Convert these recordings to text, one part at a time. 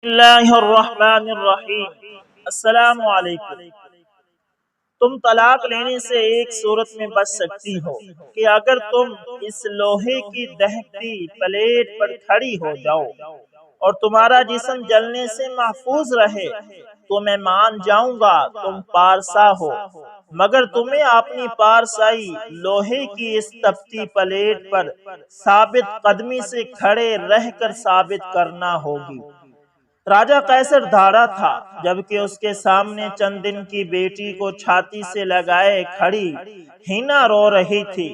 اللہ الرحمن الرحیم۔ السلام علیکم۔ تم طلاق لینے سے ایک صورت میں بچ سکتی ہو کہ اگر تم اس لوہے کی دہکتی پلیٹ پر کھڑی ہو جاؤ اور تمہارا جسم جلنے سے محفوظ رہے تو میں مان جاؤں گا تم پارسا ہو، مگر تمہیں اپنی پارسائی لوہے کی اس تپتی پلیٹ پر ثابت قدمی سے کھڑے رہ کر ثابت کرنا ہوگی۔ راجہ قیصر دھاڑا تھا، جبکہ اس کے سامنے چند دن کی بیٹی کو چھاتی سے لگائے کھڑی ہینا رو رہی تھی۔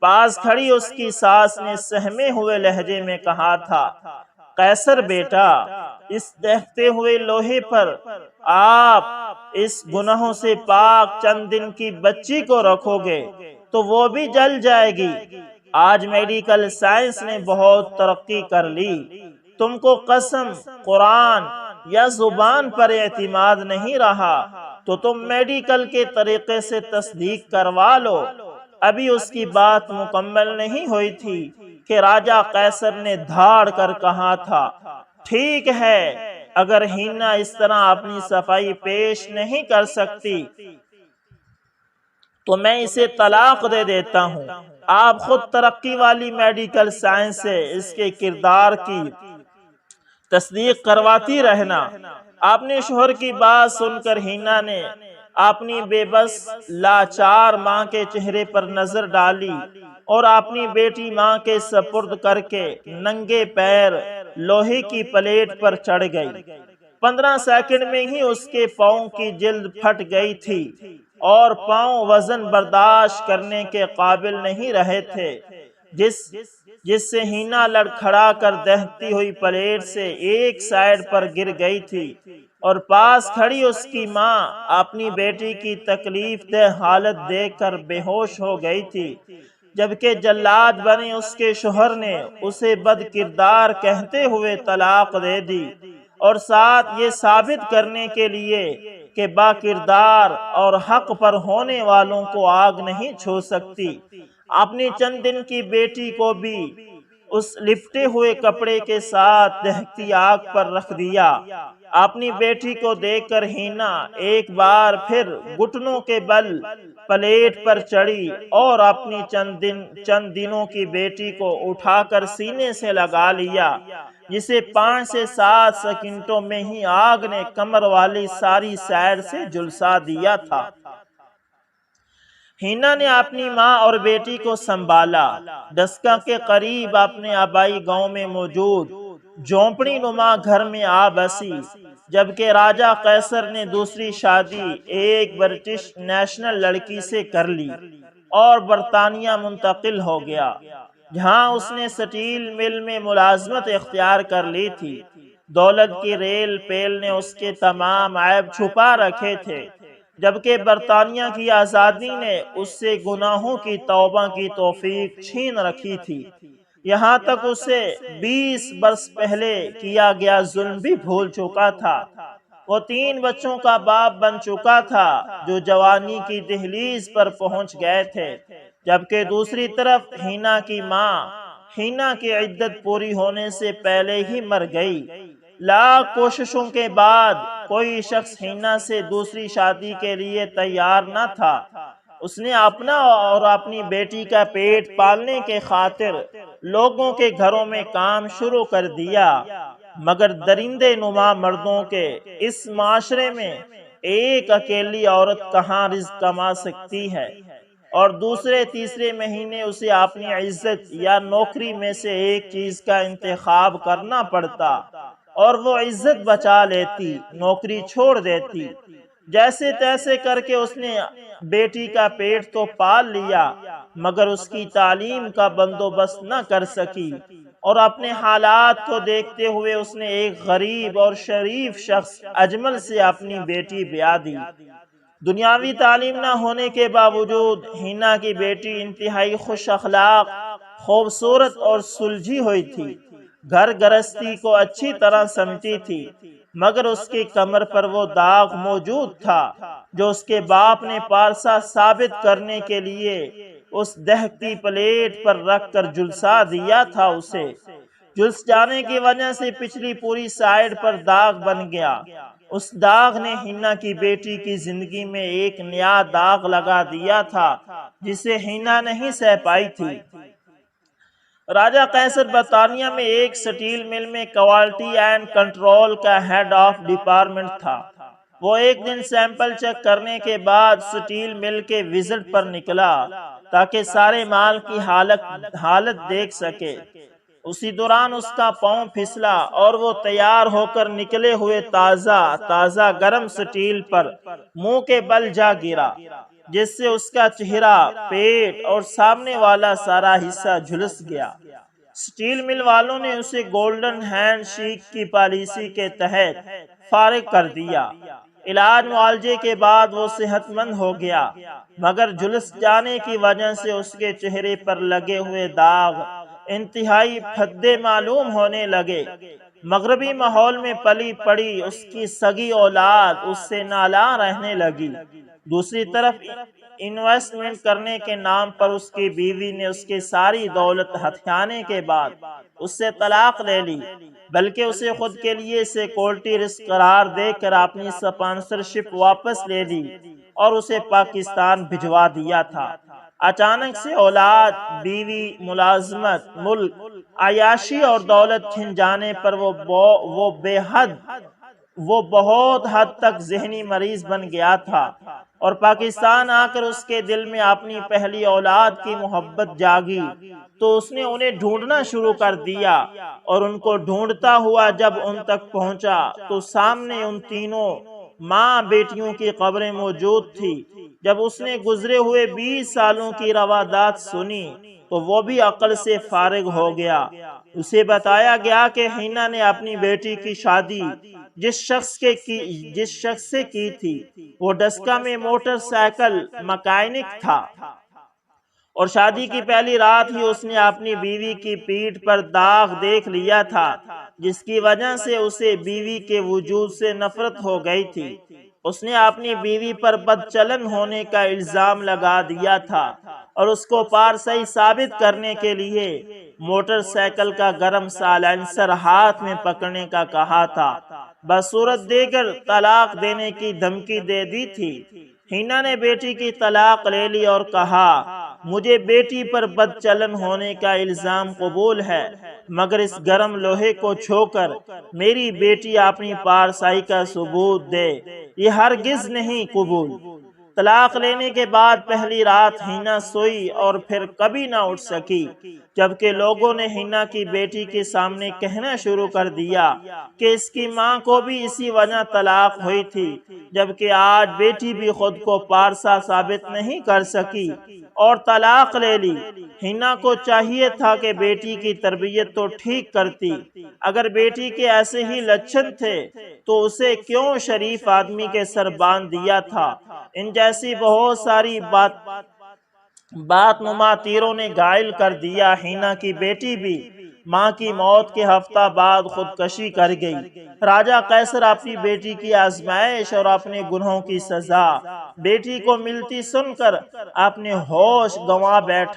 پاس کھڑی اس کی ساس نے سہمے ہوئے لہجے میں کہا تھا، قیصر بیٹا، اس دہتے ہوئے لوہے پر آپ اس گناہوں سے پاک چند دن کی بچی کو رکھو گے تو وہ بھی جل جائے گی۔ آج میڈیکل سائنس نے بہت ترقی کر لی، تم کو قسم، قرآن یا زبان پر اعتماد نہیں رہا تو تم میڈیکل کے طریقے سے تصدیق کروا لو۔ ابھی اس کی بات مکمل نہیں ہوئی تھی کہ راجہ قیصر نے دھاڑ کر کہا تھا، ٹھیک ہے، اگر ہینا اس طرح اپنی صفائی پیش نہیں کر سکتی تو میں اسے طلاق دے دیتا ہوں۔ آپ خود ترقی والی میڈیکل سائنس سے اس کے کردار کی تصدیق کرواتی رہنا۔ اپنے شوہر کی بات سن کر ہینا نے اپنی بے بس لاچار ماں کے چہرے پر نظر ڈالی اور اپنی بیٹی ماں کے سپرد کر کے ننگے پیر لوہے کی پلیٹ پر چڑھ گئی۔ 15 سیکنڈ میں ہی اس کے پاؤں کی جلد پھٹ گئی تھی اور پاؤں وزن برداشت کرنے کے قابل نہیں رہے تھے، جس سے ہینا لڑکھڑا کر دہتی ہوئی پلیٹ سے ایک سائیڈ پر گر گئی تھی اور پاس کھڑی اس کی ماں اپنی بیٹی کی تکلیف دہ حالت دیکھ کر بے ہوش ہو گئی تھی، جبکہ جلاد بنے اس کے شوہر نے اسے بد کردار کہتے ہوئے طلاق دے دی، اور ساتھ یہ ثابت کرنے کے لیے کہ با کردار اور حق پر ہونے والوں کو آگ نہیں چھو سکتی، اپنی چند دن کی بیٹی کو بھی اس لپٹے ہوئے کپڑے کے ساتھ دہتی آگ پر رکھ دیا۔ اپنی بیٹی کو دیکھ کر ہینا ایک بار پھر گھٹنوں کے بل پلیٹ پر چڑھی اور اپنی چند دنوں کی بیٹی کو اٹھا کر سینے سے لگا لیا، جسے 5 سے 7 سیکنڈوں میں ہی آگ نے کمر والی ساری سائڈ سے جلسا دیا تھا۔ ہینا نے اپنی ماں اور بیٹی کو سنبھالا، دسکا کے قریب اپنے آبائی گاؤں میں موجود جھونپڑی نما گھر میں آ بسی، جبکہ راجہ قیصر نے دوسری شادی ایک برٹش نیشنل لڑکی سے کر لی اور برطانیہ منتقل ہو گیا، جہاں اس نے سٹیل مل میں ملازمت اختیار کر لی تھی۔ دولت کی ریل پیل نے اس کے تمام عیب چھپا رکھے تھے، جبکہ برطانیہ کی آزادی نے اس سے گناہوں کی توبہ کی توفیق چھین رکھی تھی، یہاں تک اسے 20 برس پہلے کیا گیا ظلم بھی بھول چکا تھا۔ وہ 3 بچوں کا باپ بن چکا تھا جو جوانی کی دہلیز پر پہنچ گئے تھے، جبکہ دوسری طرف ہینا کی ماں ہینا کی عدت پوری ہونے سے پہلے ہی مر گئی۔ لاکھ کوششوں کے بعد کوئی شخص ہینا سے دوسری شادی کے لیے تیار نہ تھا۔ اس نے اپنا اور اپنی بیٹی کا پیٹ پالنے کے خاطر لوگوں کے گھروں میں کام شروع کر دیا، مگر درندے نما مردوں کے اس معاشرے میں ایک اکیلی عورت کہاں رزق کما سکتی ہے، اور دوسرے تیسرے مہینے اسے اپنی عزت یا نوکری میں سے ایک چیز کا انتخاب کرنا پڑتا اور وہ عزت بچا لیتی، نوکری چھوڑ دیتی۔ جیسے تیسے کر کے اس نے بیٹی کا پیٹ تو پال لیا، مگر اس کی تعلیم کا بندوبست نہ کر سکی، اور اپنے حالات کو دیکھتے ہوئے اس نے ایک غریب اور شریف شخص اجمل سے اپنی بیٹی بیاہ دی۔ دنیاوی تعلیم نہ ہونے کے باوجود ہینا کی بیٹی انتہائی خوش اخلاق، خوبصورت اور سلجھی ہوئی تھی، گھر گرستی کو اچھی طرح سمجھتی تھی، مگر اس کی کمر پر وہ داغ موجود تھا جو اس کے باپ نے پارسا ثابت کرنے کے لیے اس دہتی پلیٹ پر رکھ کر جلسا دیا تھا اسے۔ جلس جانے کی وجہ سے پچھلی پوری سائیڈ پر داغ بن گیا۔ اس داغ نے حنا کی بیٹی کی زندگی میں ایک نیا داغ لگا دیا تھا جسے حنا نہیں سہ پائی تھی۔ راجہ قیصر برطانیہ میں ایک سٹیل مل میں کوالٹی اینڈ کنٹرول کا ہیڈ آف ڈپارٹمنٹ تھا۔ وہ ایک دن سیمپل چیک کرنے کے بعد سٹیل مل کے وزٹ پر نکلا تاکہ سارے مال کی حالت دیکھ سکے۔ اسی دوران اس کا پاؤں پھسلا اور وہ تیار ہو کر نکلے ہوئے تازہ گرم سٹیل پر منہ کے بل جا گرا، جس سے اس کا چہرہ، پیٹ اور سامنے والا سارا حصہ جھلس گیا۔ سٹیل مل والوں نے اسے گولڈن ہینڈ شیک کی پالیسی کے تحت فارغ کر دیا۔ علاج معالجے کے بعد وہ صحت مند ہو گیا، مگر جھلس جانے کی وجہ سے اس کے چہرے پر لگے ہوئے داغ انتہائی بھدے معلوم ہونے لگے۔ مغربی ماحول میں پلی پڑی اس کی سگی اولاد اس سے نالاں رہنے لگی۔ دوسری طرف انویسٹمنٹ کرنے کے نام پر اس کی بیوی نے اس کی ساری دولت ہتھیانے کے بعد اس سے طلاق لے لی، بلکہ اسے خود کے لیے سیکورٹی رسک قرار دے کر اپنی سپانسرشپ واپس لے لی اور اسے پاکستان بھجوا دیا تھا۔ اچانک سے اولاد، بیوی، ملازمت، ملک، عیاشی اور دولت چھن جانے پر وہ بہت حد تک ذہنی مریض بن گیا تھا، اور پاکستان آ کر اس کے دل میں اپنی پہلی اولاد کی محبت جاگی تو اس نے انہیں ڈھونڈنا شروع کر دیا، اور ان کو ڈھونڈتا ہوا جب ان تک پہنچا تو سامنے ان تینوں ماں بیٹیوں کی قبریں موجود تھی۔ جب اس نے گزرے ہوئے 20 سالوں کی روادات سنی تو وہ بھی عقل سے فارغ ہو گیا۔ اسے بتایا گیا کہ حنا نے اپنی بیٹی کی شادی جس شخص سے کی تھی وہ ڈسکا میں موٹر سائیکل مکینک تھا، اور شادی کی پہلی رات ہی اس نے اپنی بیوی کی پیٹھ پر داغ دیکھ لیا تھا، جس کی وجہ سے اسے بیوی کے وجود سے نفرت ہو گئی تھی۔ اس نے اپنی بیوی پر بدچلن ہونے کا الزام لگا دیا تھا اور اس کو پارسائی ثابت کرنے کے لیے موٹر سائیکل کا گرم سائلنسر ہاتھ میں پکڑنے کا کہا تھا، بصورت دیگر طلاق دینے کی دھمکی دے دی تھی۔ حنا نے بیٹی کی طلاق لے لی اور کہا، مجھے بیٹی پر بدچلن ہونے کا الزام قبول ہے، مگر اس گرم لوہے کو چھو کر میری بیٹی اپنی پارسائی کا ثبوت دے، یہ ہرگز نہیں قبول۔ طلاق لینے کے بعد پہلی رات حنا سوئی اور پھر کبھی نہ اٹھ سکی، جبکہ لوگوں نے حنا کی بیٹی کے سامنے کہنا شروع کر دیا کہ اس کی ماں کو بھی اسی وجہ طلاق ہوئی تھی، جبکہ آج بیٹی بھی خود کو پارسا ثابت نہیں کر سکی اور طلاق لے لی۔ حنا کو چاہیے تھا کہ بیٹی کی تربیت تو ٹھیک کرتی، اگر بیٹی کے ایسے ہی لچھن تھے تو اسے کیوں شریف آدمی کے سر باندھ دیا تھا۔ ان جیسی بہت ساری بات نما تیروں نے گائل کر دیا۔ حنا کی بیٹی بھی ماں کی موت کے ہفتہ بعد خودکشی کر گئی۔ راجہ قیصر اپنی بیٹی کی آزمائش اور اپنے گناہوں کی سزا بیٹی کو ملتی سن کر اپنے ہوش گنوا بیٹھا۔